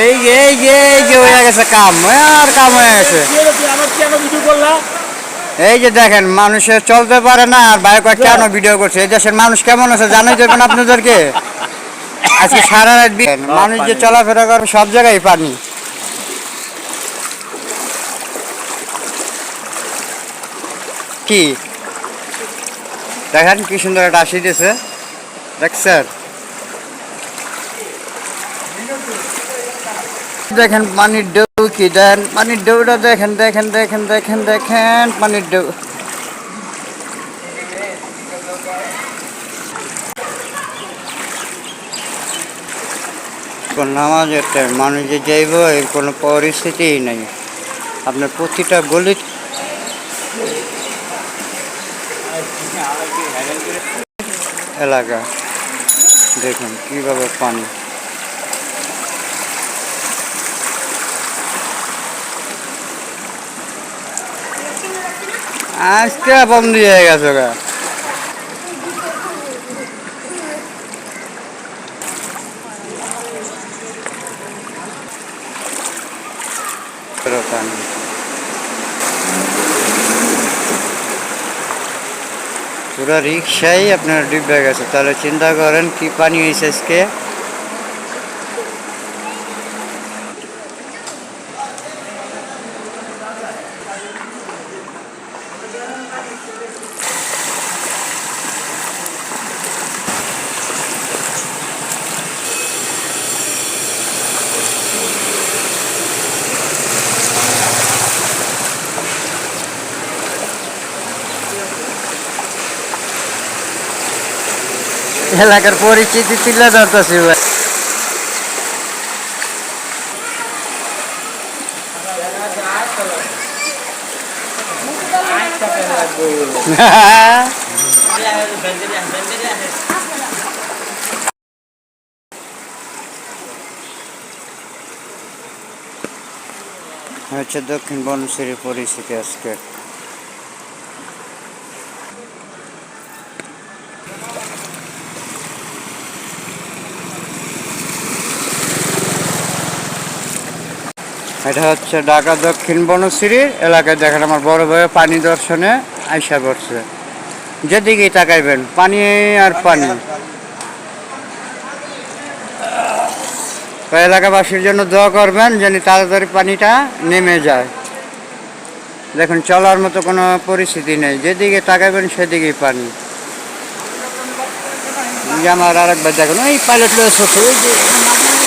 এই যে হয়ে গেছে কাম, আর কাম হয়ে গেছে। এই যে দেখেন, মানুষে চলতে পারে না আর ভাই কয় কেন ভিডিও করছে। এই দেশের মানুষ কেমন আছে জানাই দেবেন আপনাদেরকে। আজকে সারা রাত মানুষ যে চলাফেরা করে সব জায়গায় পানি। কি দেখেন কি সুন্দর একটা আসি দিয়েছে, দেখছেন? দেখেন পানির ঢেউ কি, দেন পানির ঢেউটা দেখেন দেখেন দেখেন দেখেন দেখেন পানির ঢেউ। নামাজের টাইম, মানুষ যে যাইব এর কোনো পরিস্থিতিই নেই। আপনার প্রতিটা গলি এলাকা দেখুন কিভাবে পানি। আজকে বন্দি হয়ে গেছে গা। পানি পুরা রিক্সাই আপনার ডুবে গেছে, তাহলে চিন্তা করেন কি পানি হয়েছে আজকে। এলাকার পরিচিতি তুলে ধরতেছি ভাই। হচ্ছে দক্ষিণ বনশ্রীর পরিস্থিতি আজকে। এটা হচ্ছে ঢাকা দক্ষিণ বনশ্রীর এলাকায়। দেখেন আমার বড় ভাই পানি দর্শনে আইসা পড়ছে, যেদিকেই তাকাইবেন পানি আর পানি। এলাকাবাসীর জন্য দোয়া করবেন যেন তাড়াতাড়ি পানিটা নেমে যায়। দেখুন চলার মতো কোনো পরিস্থিতি নেই, যেদিকে তাকাইবেন সেদিকেই পানি। আমার আরেকবার দেখুন ওই পাইলট লয়েছে, ওই যে